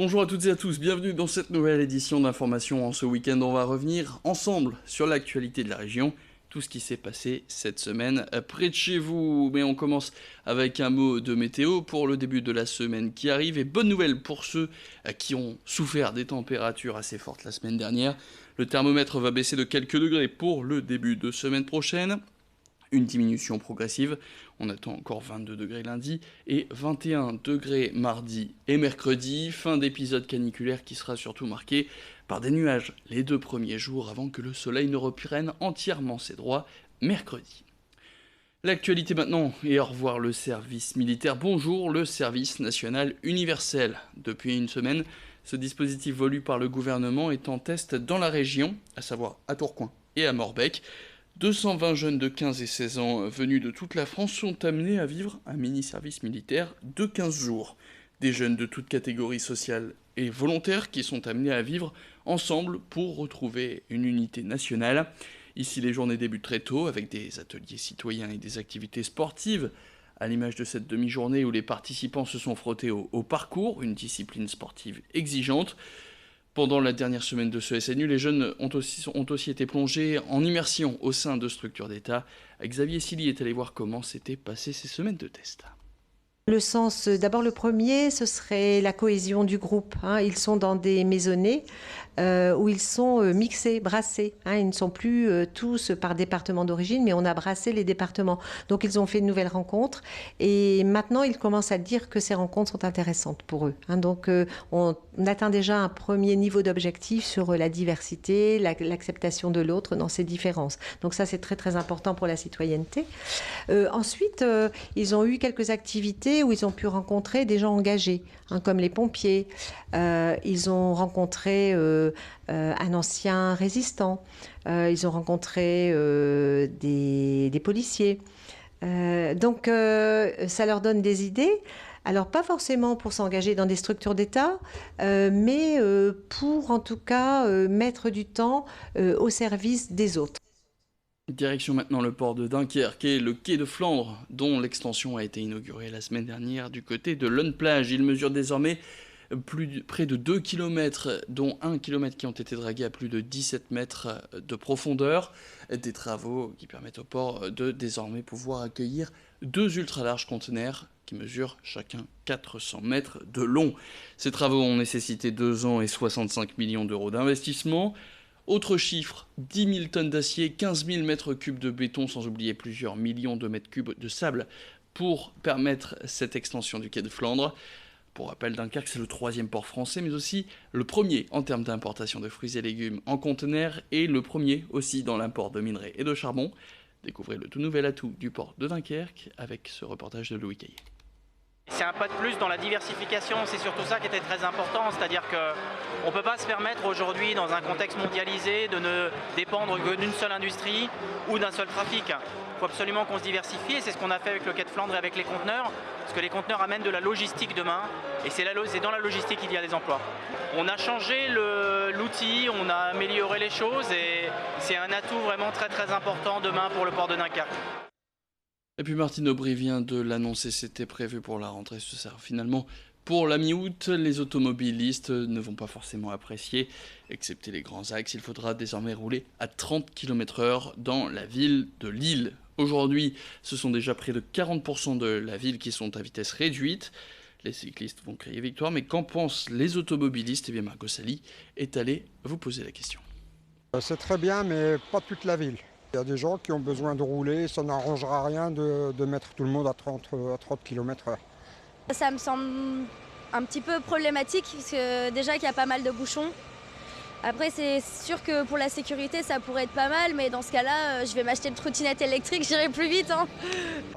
Bonjour à toutes et à tous, bienvenue dans cette nouvelle édition d'Information. En ce week-end, on va revenir ensemble sur l'actualité de la région, tout ce qui s'est passé cette semaine près de chez vous. Mais on commence avec un mot de météo pour le début de la semaine qui arrive. Et bonne nouvelle pour ceux qui ont souffert des températures assez fortes la semaine dernière. Le thermomètre va baisser de quelques degrés pour le début de semaine prochaine. Une diminution progressive, on attend encore 22 degrés lundi et 21 degrés mardi et mercredi, fin d'épisode caniculaire qui sera surtout marqué par des nuages les 2 premiers jours avant que le soleil ne reprenne entièrement ses droits mercredi. L'actualité maintenant, et au revoir le service militaire. Bonjour le service national universel. Depuis une semaine, ce dispositif voulu par le gouvernement est en test dans la région, à savoir à Tourcoing et à Morbec. 220 jeunes de 15 et 16 ans venus de toute la France sont amenés à vivre un mini-service militaire de 15 jours. Des jeunes de toute catégorie sociale et volontaires qui sont amenés à vivre ensemble pour retrouver une unité nationale. Ici, les journées débutent très tôt avec des ateliers citoyens et des activités sportives, à l'image de cette demi-journée où les participants se sont frottés au parcours, une discipline sportive exigeante. Pendant la dernière semaine de ce SNU, les jeunes ont aussi été plongés en immersion au sein de structures d'État. Xavier Silly est allé voir comment s'étaient passées ces semaines de tests. Le sens, d'abord le premier, ce serait la cohésion du groupe. Ils sont dans des maisonnées où ils sont mixés, brassés. Ils ne sont plus tous par département d'origine, mais on a brassé les départements. Donc ils ont fait de nouvelles rencontres et maintenant ils commencent à dire que ces rencontres sont intéressantes pour eux. Donc on atteint déjà un premier niveau d'objectif sur la diversité, l'acceptation de l'autre dans ses différences. Donc ça c'est très très important pour la citoyenneté. Ensuite, ils ont eu quelques activités où ils ont pu rencontrer des gens engagés, comme les pompiers. Ils ont rencontré un ancien résistant. Ils ont rencontré des policiers. Donc, ça leur donne des idées. Alors, pas forcément pour s'engager dans des structures d'État, mais pour, en tout cas, mettre du temps au service des autres. Direction maintenant le port de Dunkerque et le quai de Flandre, dont l'extension a été inaugurée la semaine dernière du côté de l'Unplage. Il mesure désormais près de 2 km, dont 1 km qui ont été dragués à plus de 17 mètres de profondeur. Des travaux qui permettent au port de désormais pouvoir accueillir 2 ultra-larges conteneurs qui mesurent chacun 400 mètres de long. Ces travaux ont nécessité 2 ans et 65 millions d'euros d'investissement. Autre chiffre, 10 000 tonnes d'acier, 15 000 mètres cubes de béton, sans oublier plusieurs millions de mètres cubes de sable pour permettre cette extension du quai de Flandre. Pour rappel, Dunkerque, c'est le 3e port français, mais aussi le premier en termes d'importation de fruits et légumes en conteneurs et le premier aussi dans l'import de minerais et de charbon. Découvrez le tout nouvel atout du port de Dunkerque avec ce reportage de Louis Caillé. C'est un pas de plus dans la diversification, c'est surtout ça qui était très important, c'est-à-dire qu'on ne peut pas se permettre aujourd'hui dans un contexte mondialisé de ne dépendre que d'une seule industrie ou d'un seul trafic. Il faut absolument qu'on se diversifie et c'est ce qu'on a fait avec le quai de Flandre et avec les conteneurs, parce que les conteneurs amènent de la logistique demain et c'est dans la logistique qu'il y a des emplois. On a changé l'outil, on a amélioré les choses et c'est un atout vraiment très très important demain pour le port de Dunkerque. Et puis Martine Aubry vient de l'annoncer, c'était prévu pour la rentrée, ce sera finalement pour la mi-août. Les automobilistes ne vont pas forcément apprécier, excepté les grands axes. Il faudra désormais rouler à 30 km/h dans la ville de Lille. Aujourd'hui, ce sont déjà près de 40% de la ville qui sont à vitesse réduite. Les cyclistes vont crier victoire, mais qu'en pensent les automobilistes? Eh bien, Margot Sally est allée vous poser la question. C'est très bien, mais pas toute la ville. Il y a des gens qui ont besoin de rouler, ça n'arrangera rien de mettre tout le monde à 30 km/h. Ça me semble un petit peu problématique, parce que déjà qu'il y a pas mal de bouchons. Après, c'est sûr que pour la sécurité, ça pourrait être pas mal, mais dans ce cas-là, je vais m'acheter une trottinette électrique, j'irai plus vite.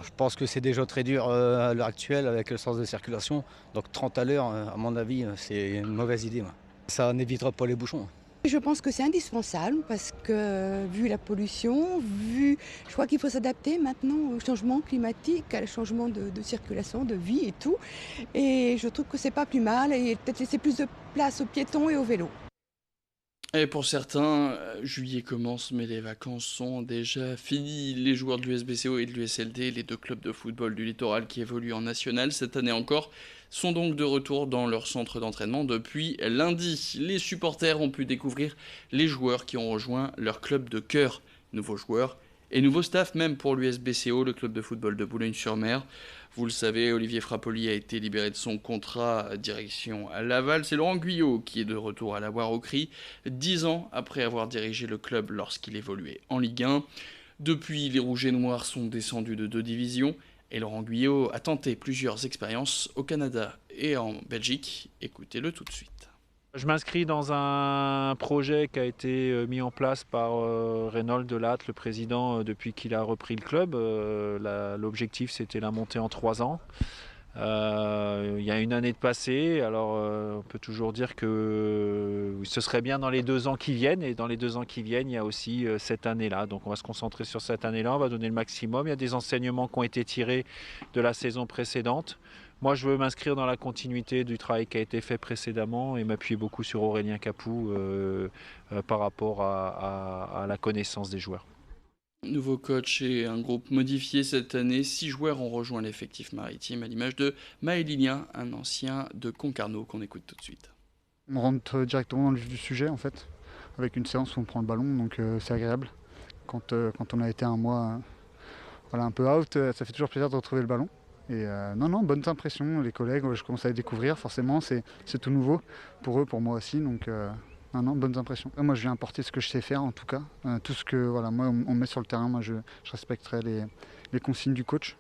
Je pense que c'est déjà très dur à l'heure actuelle avec le sens de circulation. Donc 30 à l'heure, à mon avis, c'est une mauvaise idée. Ça n'évitera pas les bouchons. Je pense que c'est indispensable parce que vu la pollution, je crois qu'il faut s'adapter maintenant au changement climatique, au changement de circulation, de vie et tout. Et je trouve que c'est pas plus mal et peut-être laisser plus de place aux piétons et aux vélos. Et pour certains, juillet commence, mais les vacances sont déjà finies. Les joueurs de l'USBCO et de l'USLD, les deux clubs de football du littoral qui évoluent en national cette année encore, sont donc de retour dans leur centre d'entraînement depuis lundi. Les supporters ont pu découvrir les joueurs qui ont rejoint leur club de cœur. Nouveaux joueurs et nouveau staff même pour l'USBCO, le club de football de Boulogne-sur-Mer. Vous le savez, Olivier Frappoli a été libéré de son contrat direction à Laval. C'est Laurent Guyot qui est de retour à la Loire au Cri, 10 ans après avoir dirigé le club lorsqu'il évoluait en Ligue 1. Depuis, les Rouges et Noirs sont descendus de 2 divisions et Laurent Guyot a tenté plusieurs expériences au Canada et en Belgique. Écoutez-le tout de suite. Je m'inscris dans un projet qui a été mis en place par Reynold Delatte, le président, depuis qu'il a repris le club. L'objectif, c'était la montée en 3 ans. Il y a une année de passé, alors on peut toujours dire que ce serait bien dans les 2 ans qui viennent. Et dans les 2 ans qui viennent, il y a aussi cette année-là. Donc on va se concentrer sur cette année-là, on va donner le maximum. Il y a des enseignements qui ont été tirés de la saison précédente. Moi, je veux m'inscrire dans la continuité du travail qui a été fait précédemment et m'appuyer beaucoup sur Aurélien Capou par rapport à la connaissance des joueurs. Nouveau coach et un groupe modifié cette année. 6 joueurs ont rejoint l'effectif maritime à l'image de Maëlilien, un ancien de Concarneau qu'on écoute tout de suite. On rentre directement dans le vif du sujet en fait, avec une séance où on prend le ballon, donc c'est agréable. Quand on a été un mois un peu out, ça fait toujours plaisir de retrouver le ballon. Et non, bonnes impressions, les collègues, je commence à les découvrir, forcément, c'est tout nouveau pour eux, pour moi aussi, donc non, bonnes impressions. Moi, je viens apporter ce que je sais faire, en tout cas, tout ce que moi, on met sur le terrain, moi, je respecterai les consignes du coach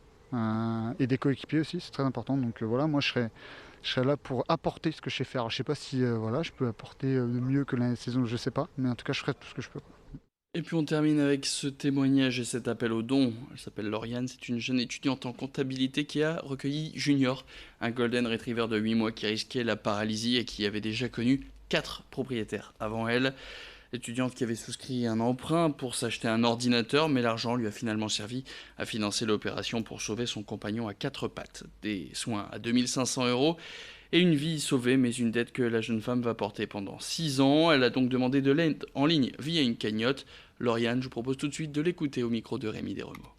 et des coéquipiers aussi, c'est très important, donc moi, je serai là pour apporter ce que je sais faire. Alors, je ne sais pas si je peux apporter mieux que la saison, je ne sais pas, mais en tout cas, je ferai tout ce que je peux. Et puis on termine avec ce témoignage et cet appel au don. Elle s'appelle Lauriane, c'est une jeune étudiante en comptabilité qui a recueilli Junior, un golden retriever de 8 mois qui risquait la paralysie et qui avait déjà connu 4 propriétaires avant elle. L'étudiante qui avait souscrit un emprunt pour s'acheter un ordinateur, mais l'argent lui a finalement servi à financer l'opération pour sauver son compagnon à 4 pattes. Des soins à 2500 € et une vie sauvée, mais une dette que la jeune femme va porter pendant 6 ans. Elle a donc demandé de l'aide en ligne via une cagnotte. Lauriane, je vous propose tout de suite de l'écouter au micro de Rémi Desremaux.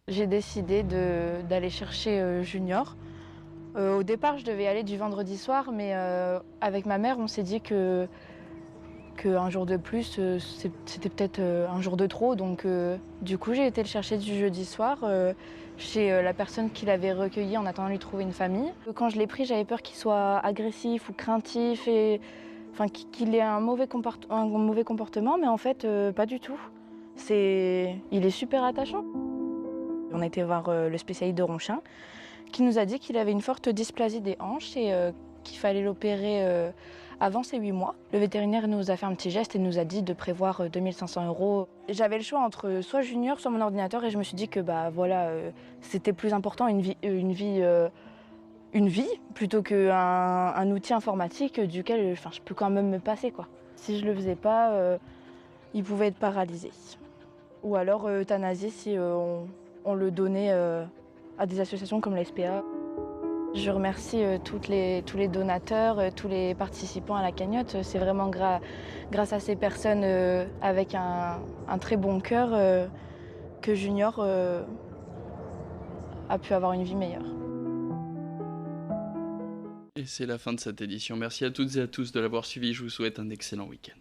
J'ai décidé d'aller chercher Junior. Au départ, je devais aller du vendredi soir, mais avec ma mère, on s'est dit qu'un jour de plus, c'était peut-être un jour de trop. Donc du coup, j'ai été le chercher du jeudi soir chez la personne qui l'avait recueilli en attendant de lui trouver une famille. Quand je l'ai pris, j'avais peur qu'il soit agressif ou craintif, qu'il ait un mauvais comportement, mais en fait, pas du tout. Il est super attachant. On a été voir le spécialiste de Ronchin qui nous a dit qu'il avait une forte dysplasie des hanches et qu'il fallait l'opérer avant ses 8 mois. Le vétérinaire nous a fait un petit geste et nous a dit de prévoir 2500 €. J'avais le choix entre soit Junior, soit mon ordinateur et je me suis dit que c'était plus important une vie plutôt qu'un outil informatique duquel je peux quand même me passer, quoi. Si je le faisais pas, il pouvait être paralysé. Ou alors euthanasie si on le donnait à des associations comme la SPA. Je remercie tous les donateurs, tous les participants à la cagnotte. C'est vraiment grâce à ces personnes avec un très bon cœur que Junior a pu avoir une vie meilleure. Et c'est la fin de cette édition. Merci à toutes et à tous de l'avoir suivi. Je vous souhaite un excellent week-end.